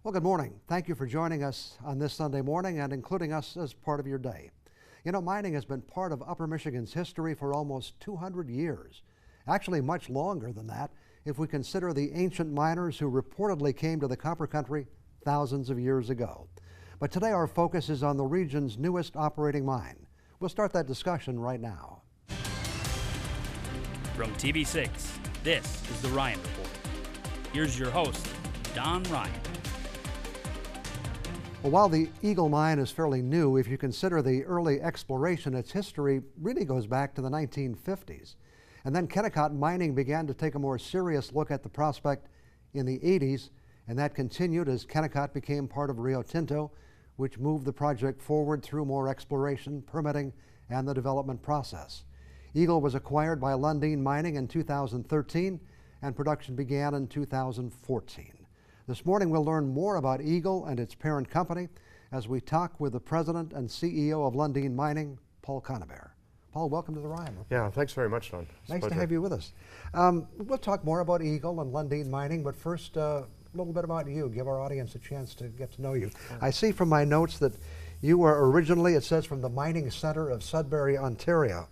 Well, good morning. Thank you for joining us on this Sunday morning and including us as part of your day. You know, mining has been part of Upper Michigan's history for almost 200 years. Actually, much longer than that, if we consider the ancient miners who reportedly came to the copper country thousands of years ago. But today our focus is on the region's newest operating mine. We'll start that discussion right now. From TV6, this is the Ryan Report. Here's your host, Don Ryan. Well, while the Eagle Mine is fairly new, if you consider the early exploration, its history really goes back to the 1950s. And then Kennecott Mining began to take a more serious look at the prospect in the 80s, and that continued as Kennecott became part of Rio Tinto, which moved the project forward through more exploration, permitting, and the development process. Eagle was acquired by Lundin Mining in 2013, and production began in 2014. This morning we'll learn more about Eagle and its parent company as we talk with the president and CEO of Lundin Mining, Paul Conybeare. Paul, welcome to the Ryan Report. Yeah, thanks very much, Don. Nice to have you with us. We'll talk more about Eagle and Lundin Mining, but first a little bit about you. Give our audience a chance to get to know you. I see from my notes that you were originally, it says, from the Mining Center of Sudbury, Ontario.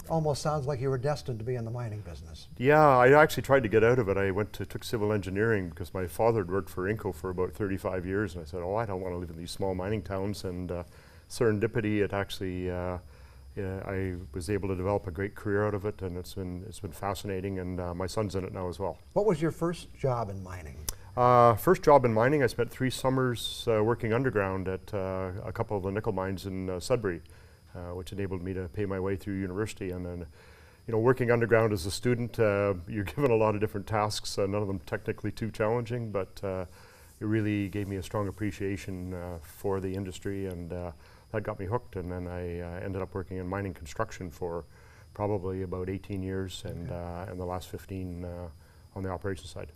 Almost sounds like you were destined to be in the mining business. Yeah, I actually tried to get out of it. I took civil engineering because my father had worked for Inco for about 35 years, and I said, I don't want to live in these small mining towns. And serendipity, it actually, I was able to develop a great career out of it, and it's been fascinating. And my son's in it now as well. What was your first job in mining? First job in mining, I spent 3 summers working underground at a couple of the nickel mines in Sudbury. Which enabled me to pay my way through university. And then, working underground as a student, you're given a lot of different tasks, none of them technically too challenging, but it really gave me a strong appreciation for the industry, and that got me okay. And then I ended up working in mining construction for probably about 18 years, and the last 15 on the operations side.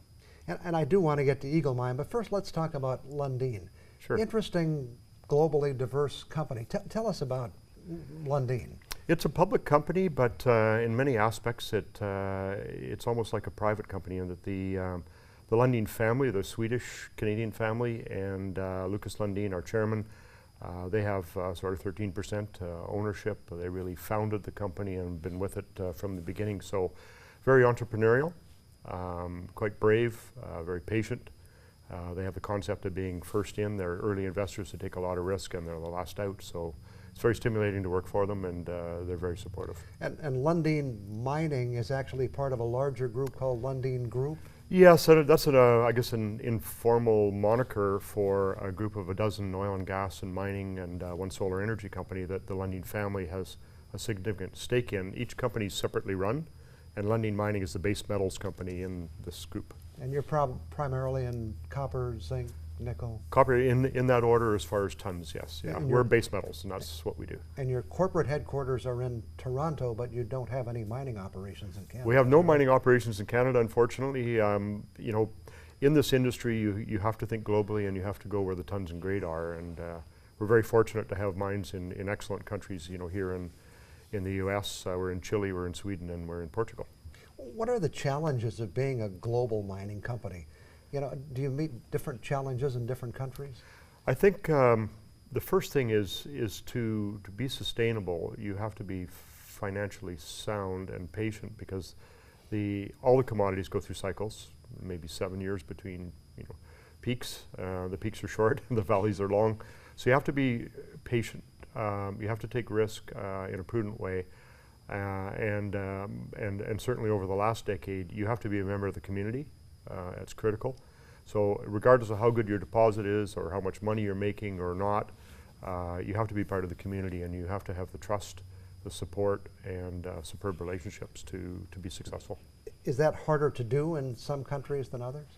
And I do want to get to Eagle Mine, but first let's talk about Lundin. Sure. Interesting, globally diverse company. Tell us about Lundin. It's a public company, but in many aspects it's almost like a private company in that the Lundin family, the Swedish-Canadian family, and Lucas Lundin, our chairman, they have sort of 13% ownership. They really founded the company and been with it from the beginning. So very entrepreneurial, quite brave, very patient. They have the concept of being first in. They're early investors who take a lot of risk, and they're the last out. So it's very stimulating to work for them, and they're very supportive. And Lundin Mining is actually part of a larger group called Lundin Group? Yes, so that's I guess an informal moniker for a group of a dozen oil and gas and mining and one solar energy company that the Lundin family has a significant stake in. Each company is separately run, and Lundin Mining is the base metals company in this group. And you're primarily in copper, zinc, nickel? Copper in that order as far as tons, yes. Yeah, we're base metals, and that's what we do. And your corporate headquarters are in Toronto, but you don't have any mining operations in Canada. We have no mining operations in Canada, unfortunately. In this industry, you have to think globally, and you have to go where the tons and grade are. And we're very fortunate to have mines in excellent countries. Here in the U.S., we're in Chile, we're in Sweden, and we're in Portugal. What are the challenges of being a global mining company? Do you meet different challenges in different countries? I think the first thing is to be sustainable. You have to be financially sound and patient because all the commodities go through cycles, maybe 7 years between peaks. The peaks are short and the valleys are long. So you have to be patient. You have to take risk in a prudent way. And certainly over the last decade, you have to be a member of the community. It's critical. So regardless of how good your deposit is or how much money you're making or not, you have to be part of the community, and you have to have the trust, the support, and superb relationships to be successful. Is that harder to do in some countries than others?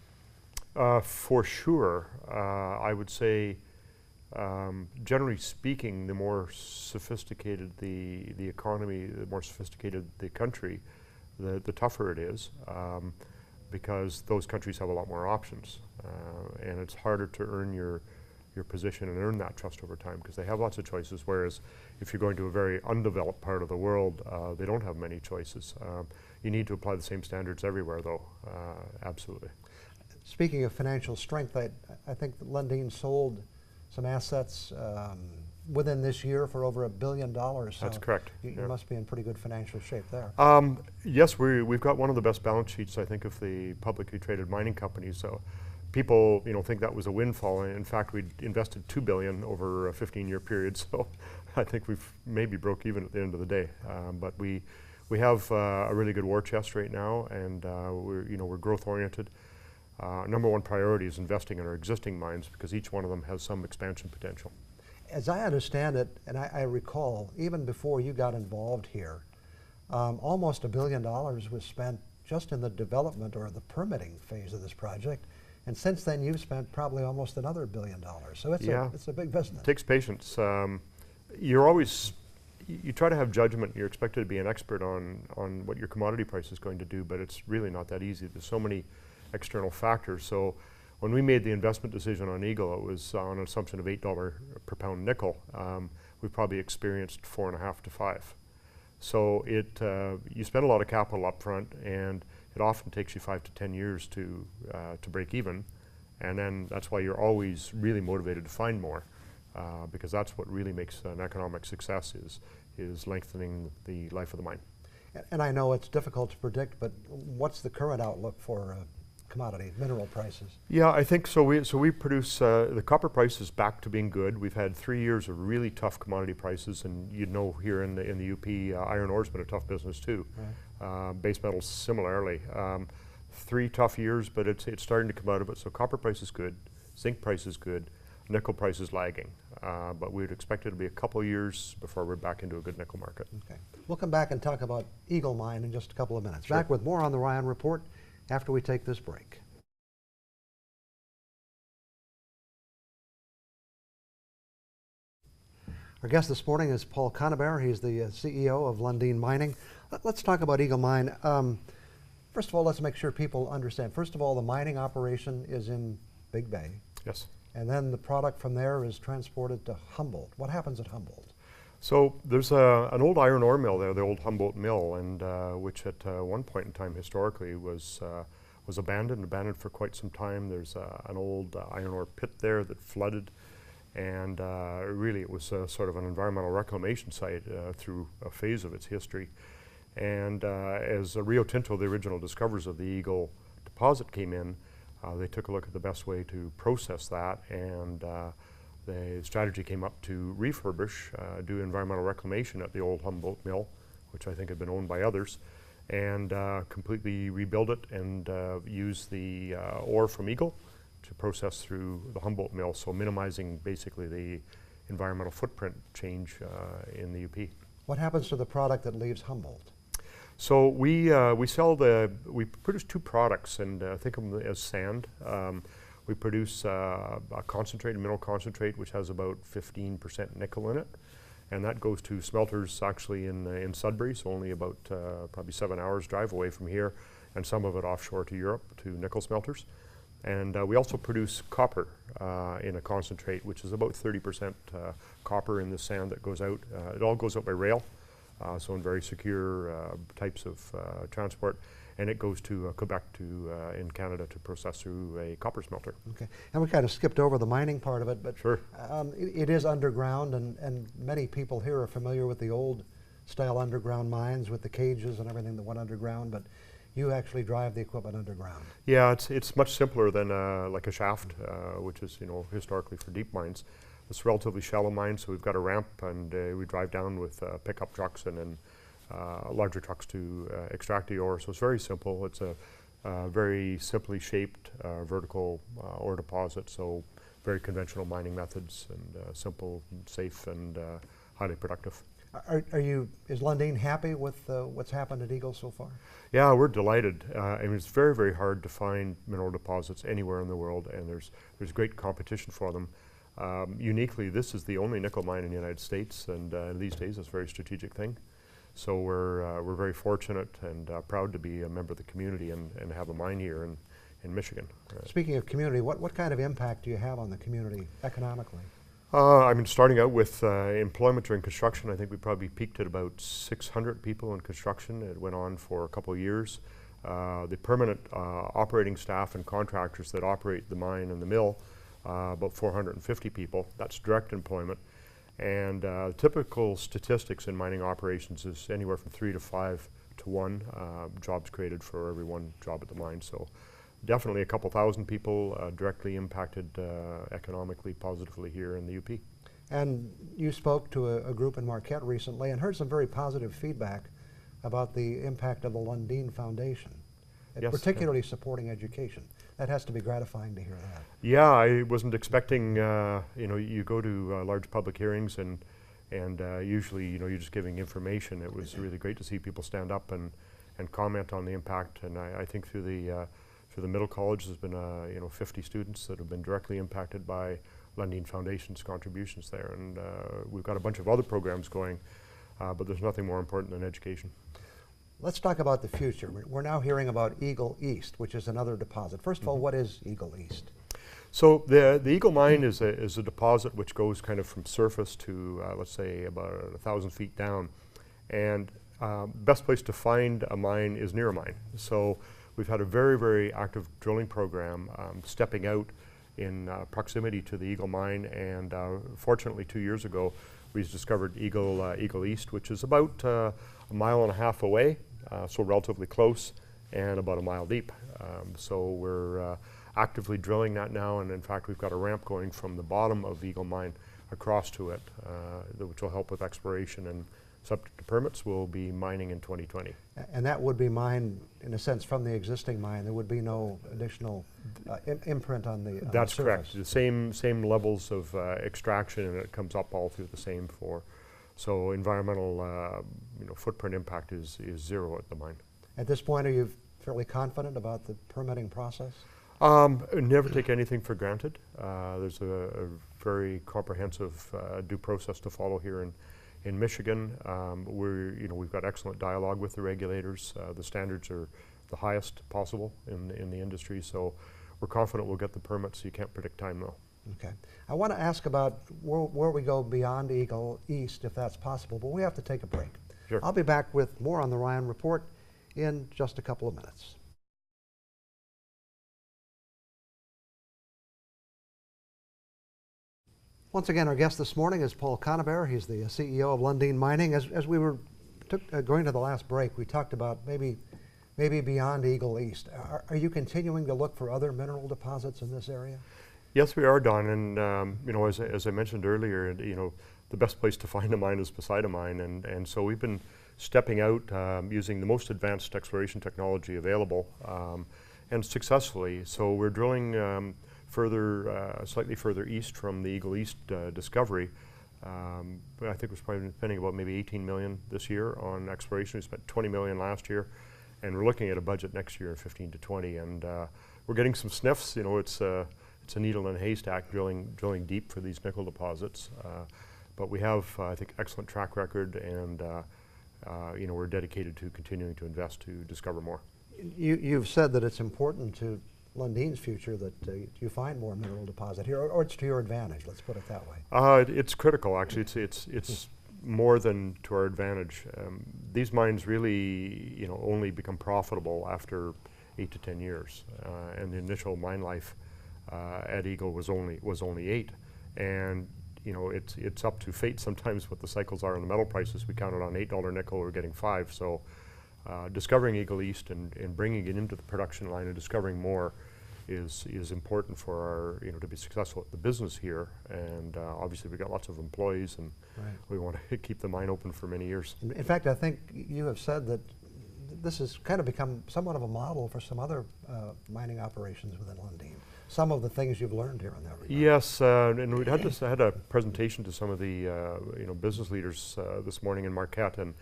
For sure. I would say, generally speaking, the more sophisticated the economy, the more sophisticated the country, the tougher it is. Because those countries have a lot more options, and it's harder to earn your position and earn that trust over time because they have lots of choices, whereas if you're going to a very undeveloped part of the world, they don't have many choices. You need to apply the same standards everywhere, though, absolutely. Speaking of financial strength, I think that Lundin sold some assets within this year for over $1 billion. So That's correct. You must be in pretty good financial shape there. Yes, we've got one of the best balance sheets, I think, of the publicly traded mining companies. So people, think that was a windfall. In fact, we invested $2 billion over a 15-year period. So I think we've maybe broke even at the end of the day. But we have a really good war chest right now, and we're growth oriented. Number one priority is investing in our existing mines because each one of them has some expansion potential. As I understand it, and I recall, even before you got involved here, almost $1 billion was spent just in the development or the permitting phase of this project. And since then, you've spent probably almost another $1 billion. So it's a big business. It takes patience. You try to have judgment. You're expected to be an expert on what your commodity price is going to do, but it's really not that easy. There's so many external factors. So when we made the investment decision on Eagle, it was on an assumption of $8 per pound nickel. We've probably experienced 4.5 to 5. So you spend a lot of capital up front, and it often takes you 5 to 10 years to break even. And then that's why you're always really motivated to find more, because that's what really makes an economic success is lengthening the life of the mine. And I know it's difficult to predict, but what's the current outlook for commodity mineral prices? Yeah, I think so. We produce the copper price is back to being good. We've had 3 years of really tough commodity prices, and here in the UP, iron ore's been a tough business too. Right. Base metals similarly. 3 tough years, but it's starting to come out of it. So copper price is good, zinc price is good, nickel price is lagging. But we'd expect it to be a couple years before we're back into a good nickel market. Okay, we'll come back and talk about Eagle Mine in just a couple of minutes. Sure. Back with more on the Ryan Report after we take this break. Our guest this morning is Paul Conybeare. He's the CEO of Lundin Mining. Let's talk about Eagle Mine. First of all, let's make sure people understand. First of all, the mining operation is in Big Bay. Yes. And then the product from there is transported to Humboldt. What happens at Humboldt? So there's an old iron ore mill there, the old Humboldt Mill, and which at one point in time historically was abandoned for quite some time. There's an old iron ore pit there that flooded, and really it was sort of an environmental reclamation site through a phase of its history. And as Rio Tinto, the original discoverers of the Eagle deposit, came in, they took a look at the best way to process that, and the strategy came up to refurbish, do environmental reclamation at the old Humboldt Mill, which I think had been owned by others, and completely rebuild it and use the ore from Eagle to process through the Humboldt Mill, so minimizing basically the environmental footprint change in the UP. What happens to the product that leaves Humboldt? So we produce 2 products, and think of them as sand. We produce a mineral concentrate, which has about 15% nickel in it, and that goes to smelters actually in Sudbury, so only about probably 7 hours drive away from here, and some of it offshore to Europe to nickel smelters. And we also produce copper in a concentrate, which is about 30% copper in the sand that goes out. It all goes out by rail. So in very secure types of transport, and it goes to Quebec in Canada to process through a copper smelter. Okay, and we kind of skipped over the mining part of it, but sure. It is underground, and many people here are familiar with the old style underground mines with the cages and everything that went underground, but you actually drive the equipment underground. Yeah, it's much simpler than like a shaft, which is historically for deep mines. It's a relatively shallow mine, so we've got a ramp, and we drive down with pickup trucks and then larger trucks to extract the ore. So it's very simple. It's a very simply shaped vertical ore deposit, so very conventional mining methods, and simple, safe, and highly productive. Is Lundin happy with what's happened at Eagle so far? Yeah, we're delighted. I mean, it's very, very hard to find mineral deposits anywhere in the world, and there's great competition for them. Uniquely, this is the only nickel mine in the United States, and these days it's a very strategic thing. So we're very fortunate and proud to be a member of the community and have a mine here in Michigan. Speaking of community, what kind of impact do you have on the community economically? I mean, starting out with employment during construction, I think we probably peaked at about 600 people in construction. It went on for a couple of years. The permanent operating staff and contractors that operate the mine and the mill, about 450 people. That's direct employment. And typical statistics in mining operations is anywhere from 3 to 5 to 1 jobs created for every 1 job at the mine. So definitely a couple thousand people directly impacted economically positively here in the UP. And you spoke to a group in Marquette recently and heard some very positive feedback about the impact of the Lundin Foundation, Yes, particularly supporting education. That has to be gratifying to hear that. Yeah, I wasn't expecting, you know, you go to large public hearings and usually, you know, you're just giving information. It was really great to see people stand up and comment on the impact. And I think through the middle college, there's been, you know, 50 students that have been directly impacted by Lundin Foundation's contributions there. And we've got a bunch of other programs going, but there's nothing more important than education. Let's talk about the future. We're now hearing about Eagle East, which is another deposit. First of all, what is Eagle East? So the Eagle Mine is a deposit which goes kind of from surface to, let's say, about 1,000 feet down. And best place to find a mine is near a mine. So we've had a very, very active drilling program stepping out in proximity to the Eagle Mine. And fortunately, 2 years ago, we discovered Eagle East, which is about a mile and a half away, so relatively close, and about a mile deep. So we're actively drilling that now, and in fact we've got a ramp going from the bottom of Eagle Mine across to it, which will help with exploration, and subject to permits we'll be mining in 2020. And that would be mined, in a sense, from the existing mine. There would be no additional imprint on the That's the correct. surface. The same levels of extraction, and it comes up all through the same for. So environmental you know, footprint impact is zero at the mine. At this point, are you fairly confident about the permitting process? Never take anything for granted. There's a very comprehensive due process to follow here in Michigan. We've got excellent dialogue with the regulators. The standards are the highest possible in the industry, so we're confident we'll get the permits. You can't predict time though. Okay. I want to ask about where we go beyond Eagle East, if that's possible, but we have to take a break. Sure. I'll be back with more on the Ryan Report in just a couple of minutes. Once again, our guest this morning is Paul Conybeare. He's the CEO of Lundin Mining. As we were going to the last break, we talked about maybe beyond Eagle East. Are you continuing to look for other mineral deposits in this area? Yes, we are, Don, and you know, as I mentioned earlier, you know, the best place to find a mine is beside a mine, and so we've been stepping out using the most advanced exploration technology available, and successfully. So we're drilling slightly further east from the Eagle East discovery. I think we're probably spending about maybe 18 million this year on exploration. We spent 20 million last year, and we're looking at a budget next year of 15 to 20, and we're getting some sniffs. You know, it's a needle in a haystack drilling deep for these nickel deposits. But we have, I think, excellent track record, and you know, we're dedicated to continuing to invest to discover more. You've said that it's important to Lundin's future that you find more mineral deposit here, or it's to your advantage. Let's put it that way. It's critical, actually. It's more than to our advantage. These mines really, you know, only become profitable after 8 to 10 years, and the initial mine life at Eagle was only 8, and you know, it's up to fate sometimes what the cycles are in the metal prices. We counted on $8 nickel, we're getting 5. So discovering Eagle East and bringing it into the production line and discovering more is important for our, you know, to be successful at the business here. And obviously we've got lots of employees, and right. We want to keep the mine open for many years. In fact, I think you have said that this has kind of become somewhat of a model for some other mining operations within Lundin. Some of the things you've learned here in that regard. Yes, and I had a presentation to some of the you know, business leaders this morning in Marquette, and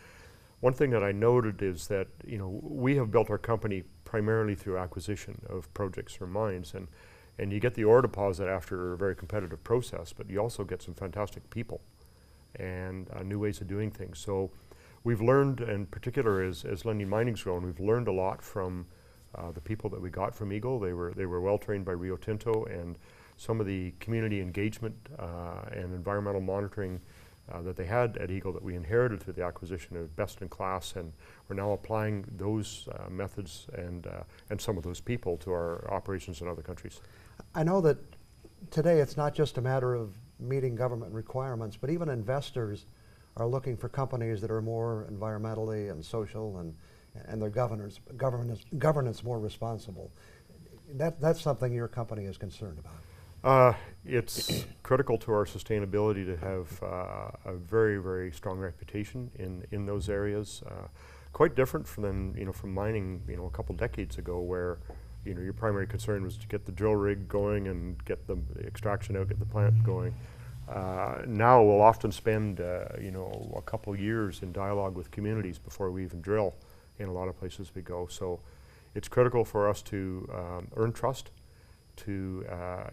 one thing that I noted is that, you know, we have built our company primarily through acquisition of projects or mines, and you get the ore deposit after a very competitive process, but you also get some fantastic people and new ways of doing things. So we've learned, in particular as Lundin Mining's grown, we've learned a lot from the people that we got from Eagle. They were well trained by Rio Tinto, and some of the community engagement and environmental monitoring that they had at Eagle that we inherited through the acquisition of best in class, and we're now applying those methods and some of those people to our operations in other countries. I know that today it's not just a matter of meeting government requirements, but even investors are looking for companies that are more environmentally and social and their governance more responsible. That's something your company is concerned about. It's critical to our sustainability to have a very, very strong reputation in those areas. Quite different from mining, a couple decades ago, where your primary concern was to get the drill rig going and get the extraction out, get the plant going. Now we'll often spend a couple years in dialogue with communities before we even drill in a lot of places we go. So it's critical for us to earn trust, to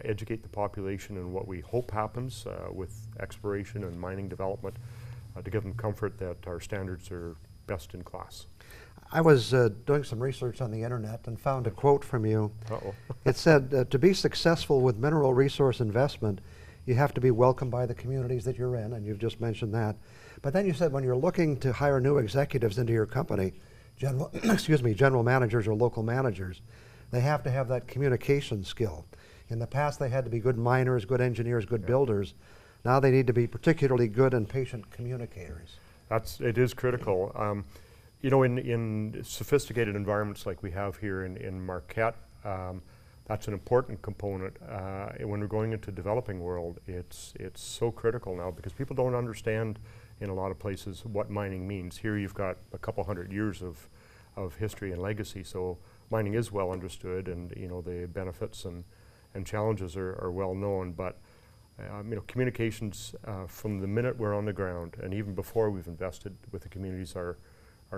educate the population in what we hope happens with exploration and mining development, to give them comfort that our standards are best in class. I was doing some research on the internet and found a quote from you. Uh-oh. It said, to be successful with mineral resource investment, you have to be welcomed by the communities that you're in, and you've just mentioned that. But then you said when you're looking to hire new executives into your company, general managers or local managers, they have to have that communication skill. In the past, they had to be good miners, good engineers, good builders. Now they need to be particularly good and patient communicators. It is critical. In sophisticated environments like we have here in Marquette, that's an important component. When we're going into developing world, it's so critical now because people don't understand in a lot of places what mining means. Here you've got a couple hundred years of history and legacy, so mining is well understood, and the benefits and challenges are well known. But communications from the minute we're on the ground and even before we've invested with the communities are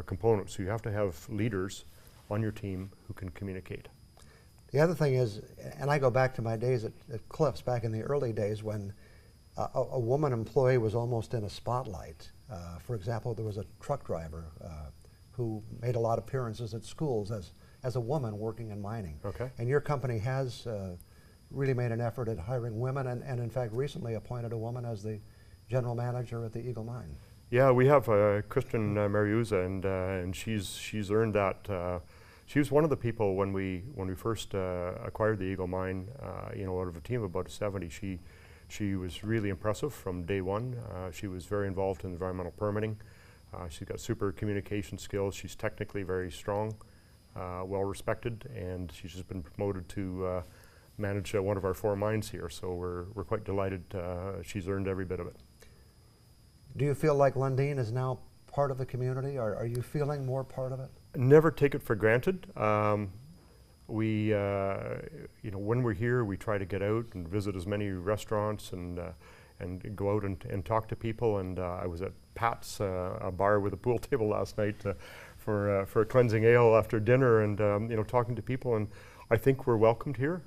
components. So you have to have leaders on your team who can communicate. The other thing is, and I go back to my days at Cliffs back in the early days when a woman employee was almost in a spotlight. For example, there was a truck driver who made a lot of appearances at schools as a woman working in mining. Okay. And your company has really made an effort at hiring women and in fact recently appointed a woman as the general manager at the Eagle Mine. Yeah, we have Kristen Mariuza, and she's earned that. She was one of the people when we first acquired the Eagle Mine. Out of a team of about 70, she was really impressive from day one. She was very involved in environmental permitting. She's got super communication skills. She's technically very strong, well respected, and she's just been promoted to manage one of our 4 mines here. So we're quite delighted. She's earned every bit of it. Do you feel like Lundin is now part of the community, or are you feeling more part of it? Never take it for granted. We, when we're here, we try to get out and visit as many restaurants and go out and talk to people. And I was at Pat's, a bar with a pool table last night for a cleansing ale after dinner, and talking to people. And I think we're welcomed here.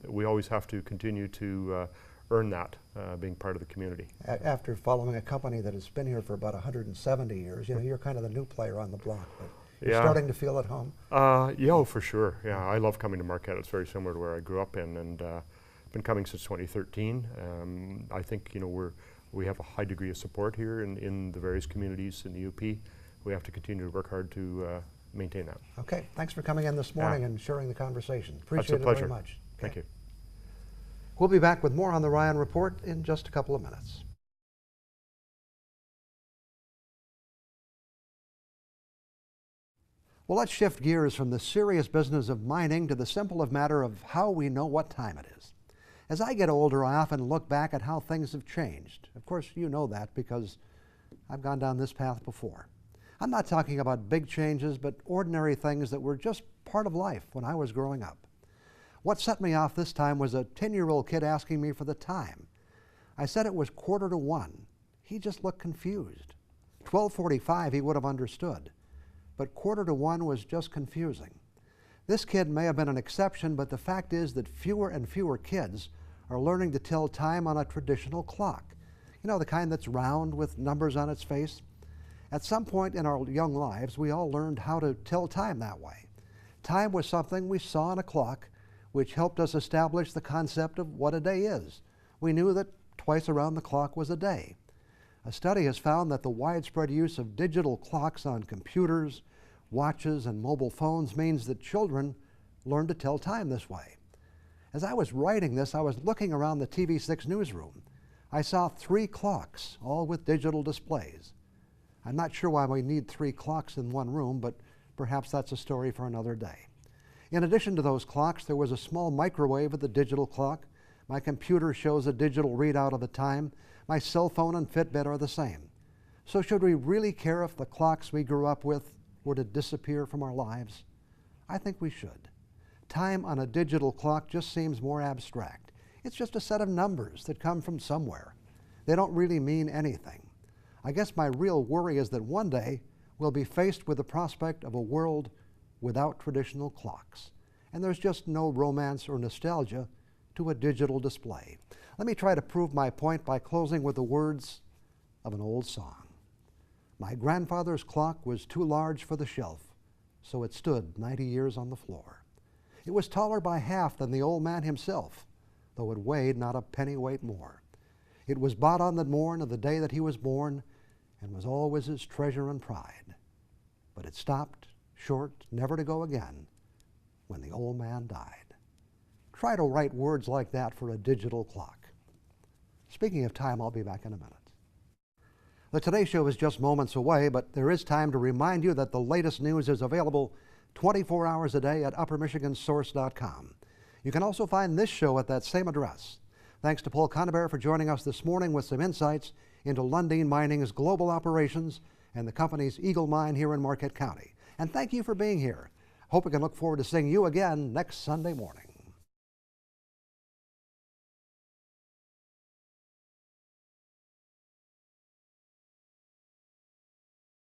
We always have to continue to earn that, being part of the community. After following a company that has been here for about 170 years, you're kind of the new player on the block. But you're starting to feel at home? Yeah, for sure. Yeah, I love coming to Marquette. It's very similar to where I grew up in, and been coming since 2013. I think we have a high degree of support here in the various communities in the UP. We have to continue to work hard to maintain that. Okay, thanks for coming in this morning and sharing the conversation. Appreciate it very much. Thank you. We'll be back with more on the Ryan Report in just a couple of minutes. Well, let's shift gears from the serious business of mining to the simple matter of how we know what time it is. As I get older, I often look back at how things have changed. Of course, you know that because I've gone down this path before. I'm not talking about big changes, but ordinary things that were just part of life when I was growing up. What set me off this time was a 10-year-old kid asking me for the time. I said it was 1:45. He just looked confused. 12:45 he would have understood, but 1:45 was just confusing. This kid may have been an exception, but the fact is that fewer and fewer kids are learning to tell time on a traditional clock. You know, the kind that's round with numbers on its face? At some point in our young lives, we all learned how to tell time that way. Time was something we saw on a clock, which helped us establish the concept of what a day is. We knew that twice around the clock was a day. A study has found that the widespread use of digital clocks on computers, watches, and mobile phones means that children learn to tell time this way. As I was writing this, I was looking around the TV6 newsroom. I saw 3 clocks, all with digital displays. I'm not sure why we need 3 clocks in one room, but perhaps that's a story for another day. In addition to those clocks, there was a small microwave with a digital clock. My computer shows a digital readout of the time. My cell phone and Fitbit are the same. So should we really care if the clocks we grew up with were to disappear from our lives? I think we should. Time on a digital clock just seems more abstract. It's just a set of numbers that come from somewhere. They don't really mean anything. I guess my real worry is that one day we'll be faced with the prospect of a world without traditional clocks, and there's just no romance or nostalgia to a digital display. Let me try to prove my point by closing with the words of an old song. My grandfather's clock was too large for the shelf, so it stood 90 years on the floor. It was taller by half than the old man himself, though it weighed not a pennyweight more. It was bought on the morn of the day that he was born, and was always his treasure and pride. But it stopped short, never to go again, when the old man died. Try to write words like that for a digital clock. Speaking of time, I'll be back in a minute. The Today Show is just moments away, but there is time to remind you that the latest news is available 24 hours a day at uppermichigansource.com. You can also find this show at that same address. Thanks to Paul Conybeare for joining us this morning with some insights into Lundin Mining's global operations and the company's Eagle Mine here in Marquette County. And thank you for being here. Hope we can look forward to seeing you again next Sunday morning.